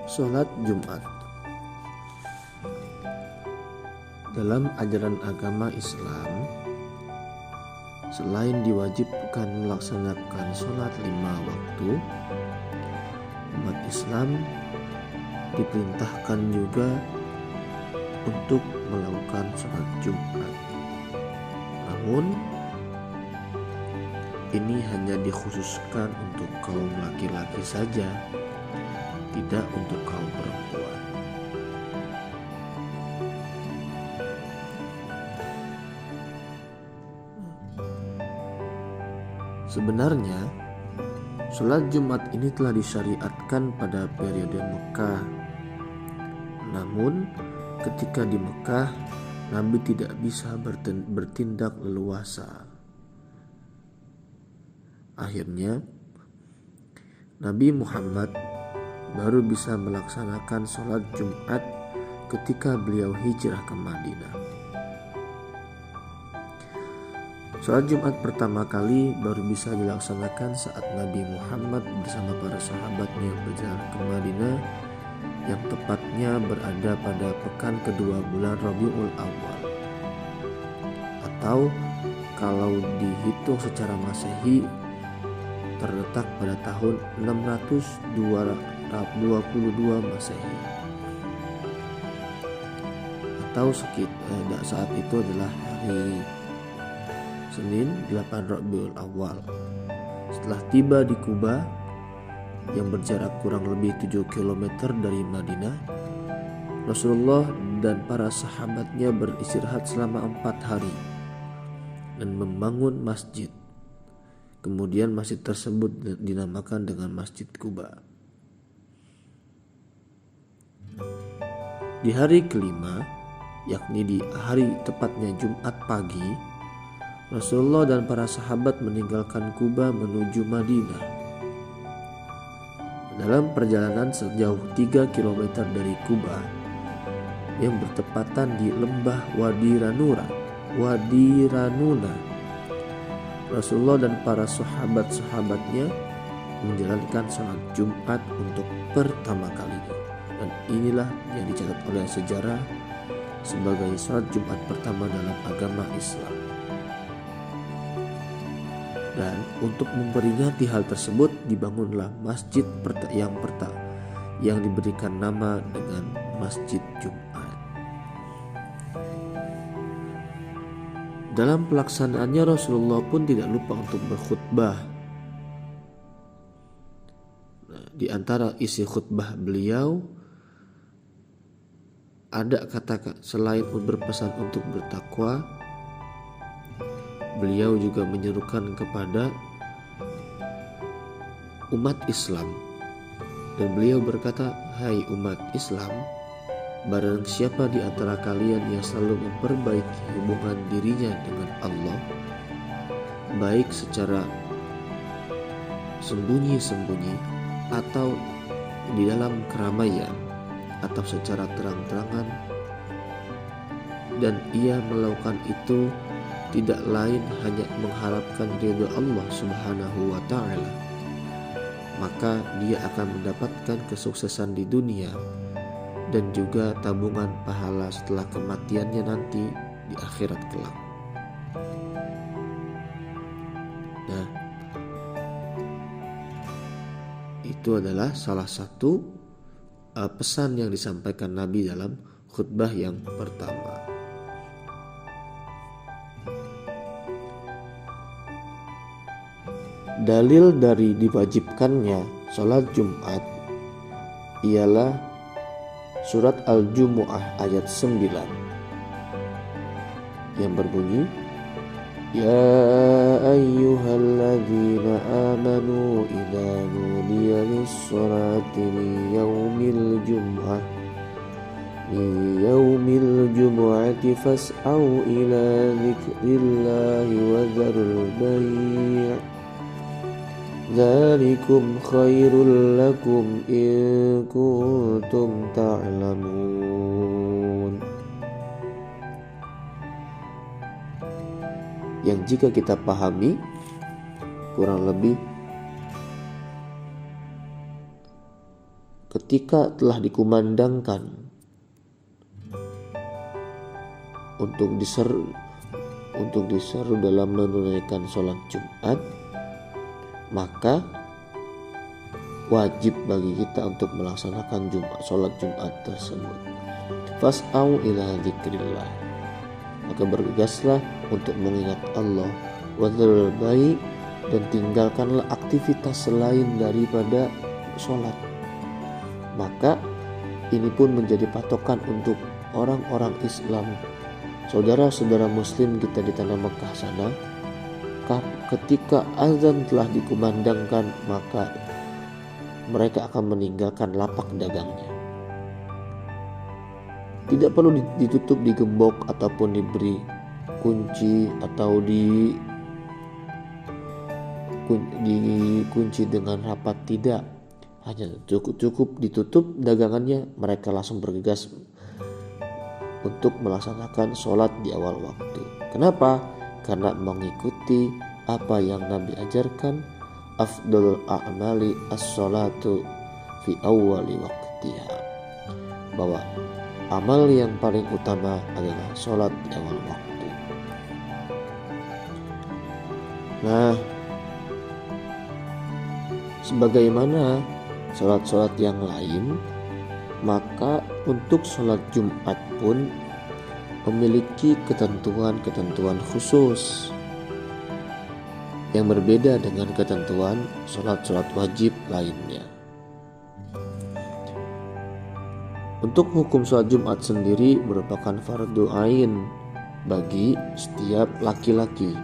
Sholat Jumat. Dalam ajaran agama Islam, selain diwajibkan melaksanakan sholat 5 waktu, umat Islam diperintahkan juga untuk melakukan sholat Jumat. Namun, ini hanya dikhususkan untuk kaum laki-laki saja, tidak untuk kaum perempuan. Sebenarnya, sholat Jumat ini telah disyariatkan pada periode Mekah. Namun, ketika di Mekah, Nabi tidak bisa bertindak leluasa. Akhirnya, Nabi Muhammad baru bisa melaksanakan sholat Jumat ketika beliau hijrah ke Madinah. Sholat Jumat pertama kali baru bisa dilaksanakan saat Nabi Muhammad bersama para sahabatnya berjalan ke Madinah, yang tepatnya berada pada pekan kedua bulan Rabiul Awal, atau kalau dihitung secara Masehi terletak pada tahun 622 Masehi, atau saat itu adalah hari Senin 8 Rabiul Awal. Setelah tiba di Kuba yang berjarak kurang lebih 7 km dari Madinah, Rasulullah dan para sahabatnya beristirahat selama 4 hari dan membangun masjid. Kemudian masjid tersebut dinamakan dengan Masjid Kuba. Di hari kelima, yakni di hari tepatnya Jumat pagi, Rasulullah dan para sahabat meninggalkan Kuba menuju Madinah. Dalam perjalanan sejauh 3 km dari Kuba yang bertepatan di lembah Wadi Ranuna, Rasulullah dan para sahabat-sahabatnya menjalankan sholat Jumat untuk pertama kalinya, dan inilah yang dicatat oleh sejarah sebagai sholat Jumat pertama dalam agama Islam. Dan untuk memperingati hal tersebut dibangunlah masjid yang diberikan nama dengan Masjid Jumat. Dalam pelaksanaannya Rasulullah pun tidak lupa untuk berkhutbah. Di antara isi khutbah beliau ada kata selain berpesan untuk bertakwa, beliau juga menyerukan kepada umat Islam, dan beliau berkata, "Hai umat Islam, barang siapa di antara kalian yang selalu memperbaiki hubungan dirinya dengan Allah, baik secara sembunyi-sembunyi atau di dalam keramaian atau secara terang-terangan, dan ia melakukan itu tidak lain hanya mengharapkan ridha Allah Subhanahu wa Ta'ala, maka dia akan mendapatkan kesuksesan di dunia dan juga tabungan pahala setelah kematiannya nanti di akhirat kelak." Nah, itu adalah salah satu pesan yang disampaikan Nabi dalam khutbah yang pertama. Dalil dari diwajibkannya sholat Jumat ialah surat Al-Jumu'ah ayat 9 yang berbunyi, "Ya ayyuhalladzina amanu idza nudiya lis-sholati min yaumil jumu'ati fas'au ila dzikrillahi wa dzarul bai'. Dzalikum khairul lakum in kuntum ta'lamun." Yang jika kita pahami kurang lebih ketika telah dikumandangkan untuk diseru dalam menunaikan sholat Jumat, maka wajib bagi kita untuk melaksanakan sholat Jumat tersebut. Fas'au ila dzikrillah, maka bergegaslah untuk mengingat Allah, wadharul bai', dan tinggalkanlah aktivitas selain daripada sholat. Maka ini pun menjadi patokan untuk orang-orang Islam, saudara-saudara muslim kita di tanah Mekah sana. Ketika azan telah dikumandangkan, maka mereka akan meninggalkan lapak dagangnya. Tidak perlu ditutup, digembok, ataupun diberi kunci atau dikunci dengan rapat. Tidak, hanya cukup ditutup dagangannya, mereka langsung bergegas untuk melaksanakan sholat di awal waktu. Kenapa? Karena mengikuti apa yang Nabi ajarkan, afdalul a'mali as-sholatu fi awwali waqtiha, bahwa amal yang paling utama adalah sholat di awal waktu. Nah, sebagaimana sholat-sholat yang lain, maka untuk sholat Jumat pun memiliki ketentuan-ketentuan khusus yang berbeda dengan ketentuan sholat-sholat wajib lainnya. Untuk hukum sholat Jumat sendiri merupakan fardu ain bagi setiap laki-laki.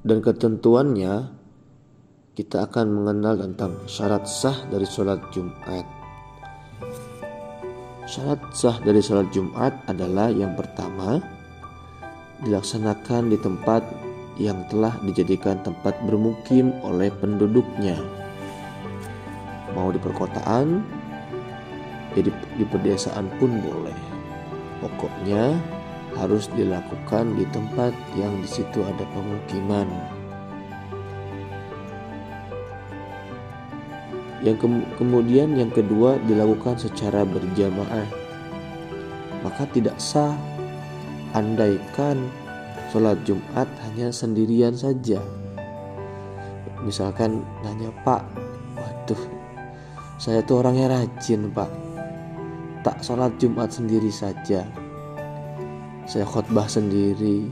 Dan ketentuannya, kita akan mengenal tentang syarat sah dari sholat Jumat. Syarat sah dari sholat Jumat adalah yang pertama, dilaksanakan di tempat yang telah dijadikan tempat bermukim oleh penduduknya. Mau di perkotaan, di pedesaan pun boleh. Pokoknya harus dilakukan di tempat yang di situ ada pemukiman. Kemudian yang kedua, dilakukan secara berjamaah. Maka tidak sah andaikan sholat Jumat hanya sendirian saja. Misalkan nanya, Pak, waduh, saya tuh orangnya rajin, Pak, tak sholat Jumat sendiri saja, saya khotbah sendiri,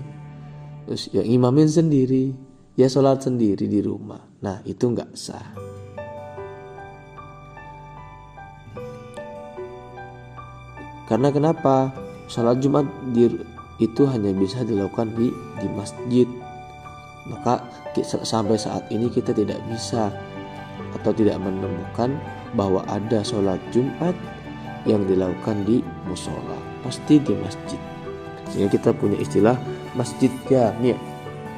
terus ya imamin sendiri, ya sholat sendiri di rumah. Nah, itu nggak sah. Karena kenapa? Sholat Jumat itu hanya bisa dilakukan di masjid. Maka sampai saat ini kita tidak bisa atau tidak menemukan bahwa ada sholat Jumat yang dilakukan di musola, pasti di masjid. Sehingga kita punya istilah masjid jami',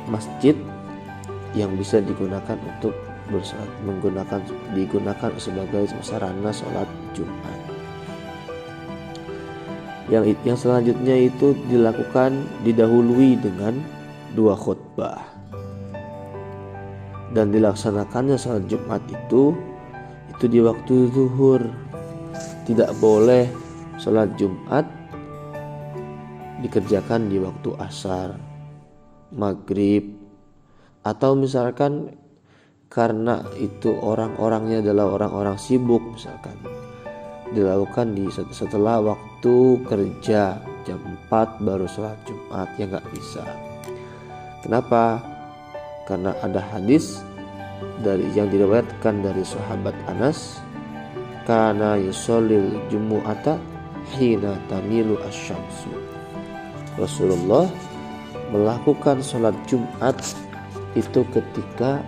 masjid yang bisa digunakan untuk digunakan sebagai sarana sholat Jumat. Yang selanjutnya itu dilakukan didahului dengan 2 khutbah. Dan dilaksanakannya sholat Jumat itu di waktu zuhur. Tidak boleh sholat Jumat dikerjakan di waktu asar, maghrib, atau misalkan karena itu orang-orangnya adalah orang-orang sibuk, misalkan dilakukan setelah waktu kerja jam 4 baru sholat Jumat, ya nggak bisa. Kenapa? Karena ada hadis yang diriwayatkan dari sahabat Anas, kana yusallil jumu'ata hina tamilu asyamsu. Rasulullah melakukan sholat Jumat itu ketika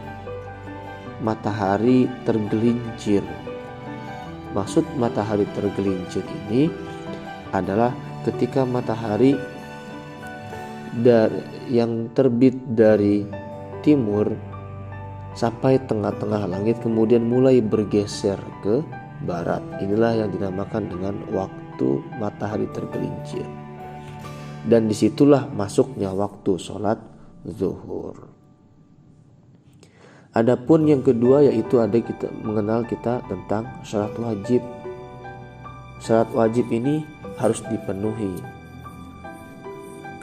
matahari tergelincir. Maksud matahari tergelincir ini adalah ketika matahari yang terbit dari timur sampai tengah-tengah langit kemudian mulai bergeser ke barat. Inilah yang dinamakan dengan waktu matahari tergelincir. Dan disitulah masuknya waktu sholat zuhur. Adapun yang kedua yaitu ada kita mengenal kita tentang syarat wajib. Syarat wajib ini harus dipenuhi.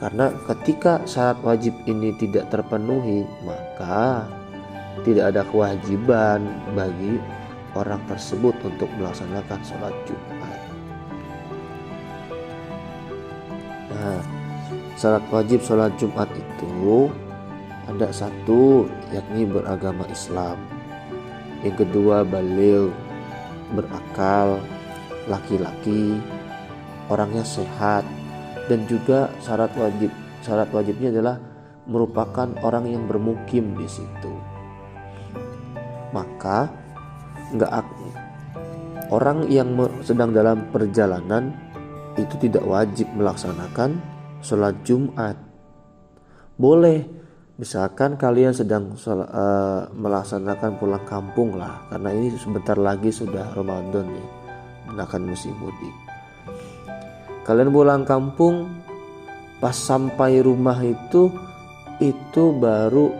Karena ketika syarat wajib ini tidak terpenuhi, maka tidak ada kewajiban bagi orang tersebut untuk melaksanakan sholat Jumat. Nah, syarat wajib sholat Jumat itu ada satu, yakni beragama Islam. Yang kedua, baligh, berakal, laki-laki, orangnya sehat. Dan juga syarat wajibnya adalah merupakan orang yang bermukim di situ. Maka orang yang sedang dalam perjalanan itu tidak wajib melaksanakan sholat Jumat. Boleh, misalkan kalian sedang melaksanakan pulang kampung lah, karena ini sebentar lagi sudah Ramadan ya, akan musim mudik. Kalian pulang kampung, pas sampai rumah itu baru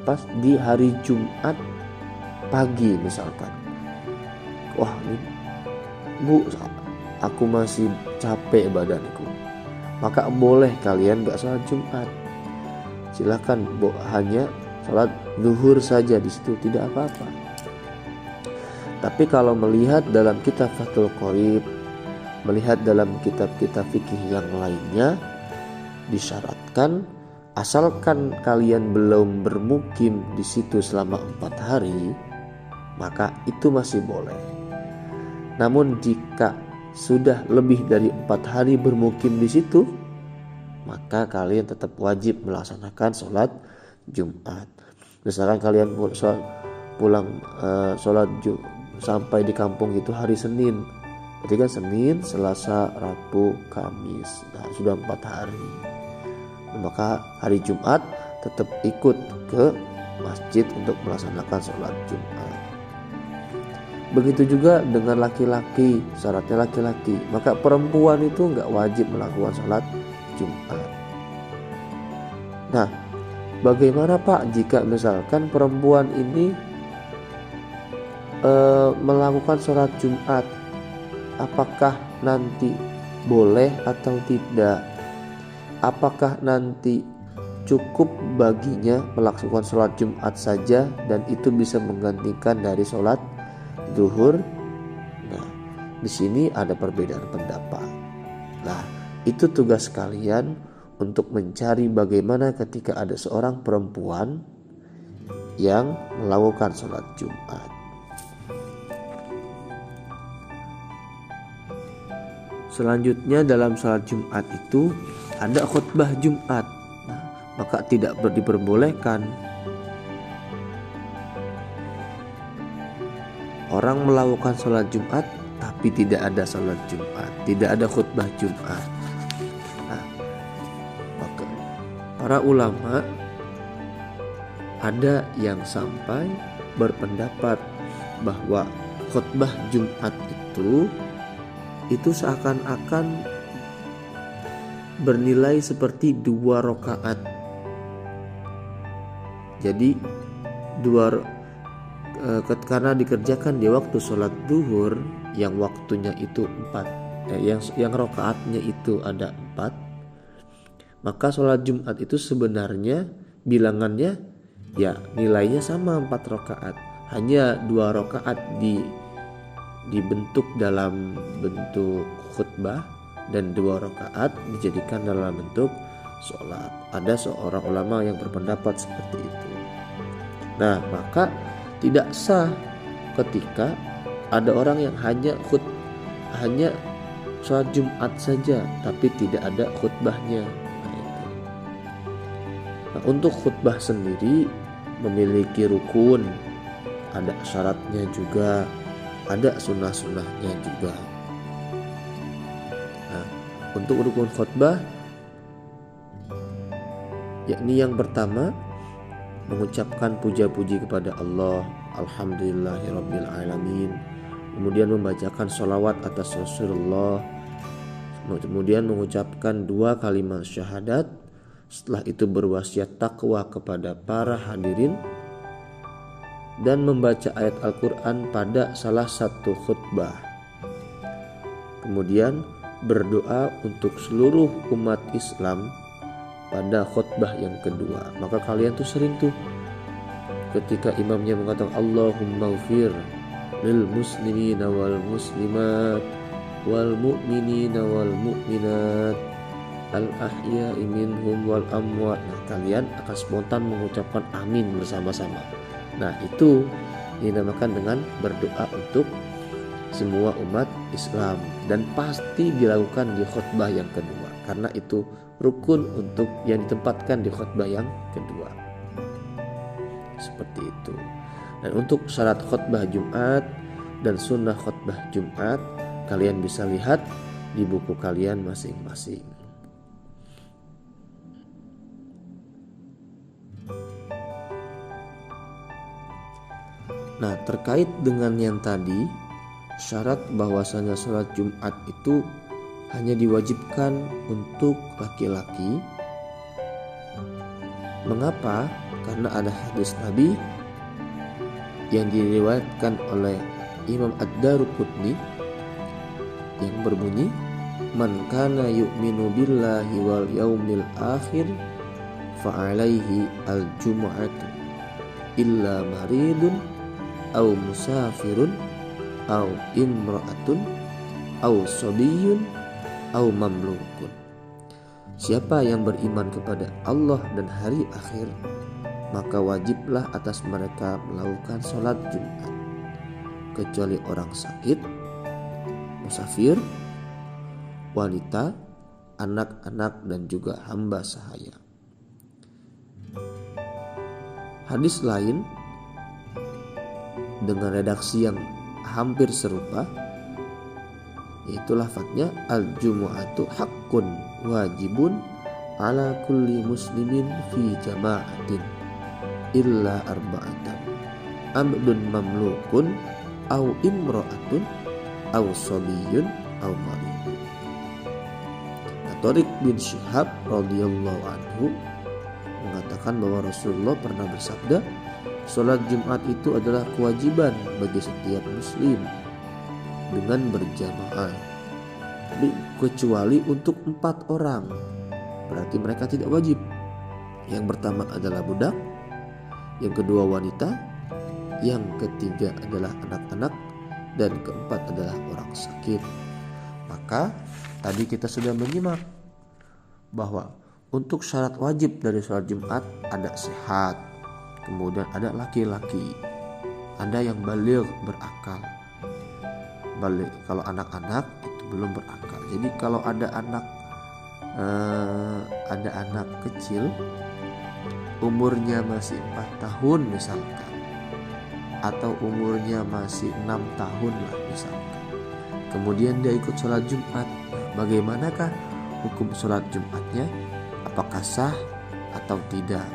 pas di hari Jumat pagi misalkan. Wah ini Bu, aku masih capek badanku. Maka boleh kalian gak sholat Jumat. Silakan hanya sholat zuhur saja di situ, tidak apa-apa. Tapi kalau melihat dalam kitab Fathul Qorib, melihat dalam kitab-kitab fikih yang lainnya, disyaratkan asalkan kalian belum bermukim di situ selama 4 hari, maka itu masih boleh. Namun jika sudah lebih dari 4 hari bermukim di situ, maka kalian tetap wajib melaksanakan sholat Jumat. Misalkan kalian pulang sholat sampai di kampung itu hari Senin, berarti kan Senin, Selasa, Rabu, Kamis. Nah, sudah 4 hari. Maka hari Jumat tetap ikut ke masjid untuk melaksanakan sholat Jumat. Begitu juga dengan laki-laki, syaratnya laki-laki. Maka perempuan itu nggak wajib melakukan sholat Jumat. Nah, bagaimana Pak jika misalkan perempuan ini melakukan sholat Jumat? Apakah nanti boleh atau tidak? Apakah nanti cukup baginya melakukan sholat Jumat saja dan itu bisa menggantikan dari sholat zuhur? Nah, di sini ada perbedaan pendapat. Nah, itu tugas kalian untuk mencari bagaimana ketika ada seorang perempuan yang melakukan sholat Jumat. Selanjutnya dalam sholat Jumat itu ada khutbah Jumat. Nah, maka tidak diperbolehkan orang melakukan sholat Jumat tapi tidak ada sholat Jumat, tidak ada khutbah Jumat. Nah, maka para ulama ada yang sampai berpendapat bahwa khutbah Jumat itu seakan-akan bernilai seperti 2 rakaat. Jadi karena dikerjakan di waktu sholat zuhur yang waktunya itu 4, yang rakaatnya itu ada 4, maka sholat Jumat itu sebenarnya bilangannya ya nilainya sama 4 rakaat, hanya 2 rakaat dibentuk dalam bentuk khutbah dan 2 rakaat dijadikan dalam bentuk sholat. Ada seorang ulama yang berpendapat seperti itu. Nah, maka tidak sah ketika ada orang yang hanya sholat Jumat saja tapi tidak ada khutbahnya. Nah, untuk khutbah sendiri memiliki rukun, ada syaratnya juga, ada sunnah-sunnahnya juga. Nah, untuk rukun khutbah yakni yang pertama mengucapkan puja-puji kepada Allah, alhamdulillahirabbil alamin. Kemudian membacakan sholawat atas Rasulullah. Kemudian mengucapkan 2 kalimat syahadat. Setelah itu berwasiat takwa kepada para hadirin. dan membaca ayat Al-Quran pada salah satu khutbah. Kemudian berdoa untuk seluruh umat Islam pada khutbah yang kedua. Maka kalian tuh sering tuh ketika imamnya mengatakan Allahumma ghfir lil muslimina wal muslimat wal mu'minina wal mu'minat al ahya'i minhum wal amwat. Nah, kalian akan spontan mengucapkan amin bersama-sama. Nah, itu dinamakan dengan berdoa untuk semua umat Islam, dan pasti dilakukan di khutbah yang kedua karena itu rukun untuk yang ditempatkan di khutbah yang kedua. Seperti itu. Dan untuk syarat khutbah Jumat dan sunnah khutbah Jumat kalian bisa lihat di buku kalian masing-masing. Nah, terkait dengan yang tadi, syarat bahwasanya sholat Jumat itu hanya diwajibkan untuk laki-laki. Mengapa? Karena ada hadis Nabi yang diriwayatkan oleh Imam Ad-Daruqutni yang berbunyi, "Man kana yu'minu billahi wal yaumil akhir fa alaihi al-jum'atu illa maridun aw musafirun aw imra'atun aw sabiyun aw mamlukun." Siapa yang beriman kepada Allah dan hari akhir, maka wajiblah atas mereka melakukan sholat Jumat, kecuali orang sakit, musafir, wanita, anak-anak, dan juga hamba sahaya. Hadis lain dengan redaksi yang hampir serupa, yaitu lafadznya al-jumu'atu haqqun wajibun ala kulli muslimin fi jama'atin illa arba'atan abdun mamlukun au imra'atun au sabiyun au marid. Thariq bin Syihab radhiyallahu anhu mengatakan bahwa Rasulullah pernah bersabda, sholat Jumat itu adalah kewajiban bagi setiap muslim dengan berjamaah, kecuali untuk 4 orang. Berarti mereka tidak wajib. Yang pertama adalah budak, yang kedua wanita, yang ketiga adalah anak-anak, dan keempat adalah orang sakit. Maka tadi kita sudah menyimak bahwa untuk syarat wajib dari sholat Jumat ada sehat, kemudian ada laki-laki, ada yang baligh berakal. Balik kalau anak-anak itu belum berakal. Jadi kalau ada anak kecil umurnya masih 4 tahun misalkan, atau umurnya masih 6 tahun lah misalkan, kemudian dia ikut sholat Jumat, bagaimanakah hukum sholat Jumatnya? Apakah sah atau tidak?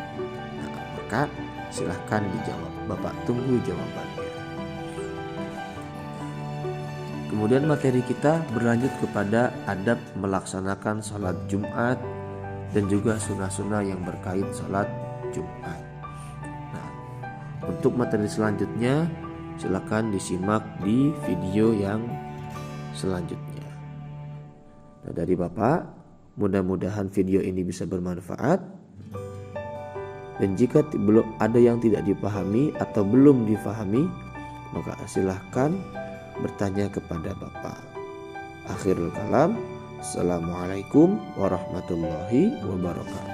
Nah, maka silahkan dijawab. Bapak tunggu jawabannya. Kemudian materi kita berlanjut kepada adab melaksanakan sholat Jumat dan juga sunnah-sunnah yang berkait sholat Jumat. Nah, untuk materi selanjutnya silakan disimak di video yang selanjutnya. Nah, dari Bapak, mudah-mudahan video ini bisa bermanfaat. Dan jika belum ada yang tidak dipahami atau belum difahami, maka silahkan bertanya kepada Bapak. Akhirul kalam, assalamualaikum warahmatullahi wabarakatuh.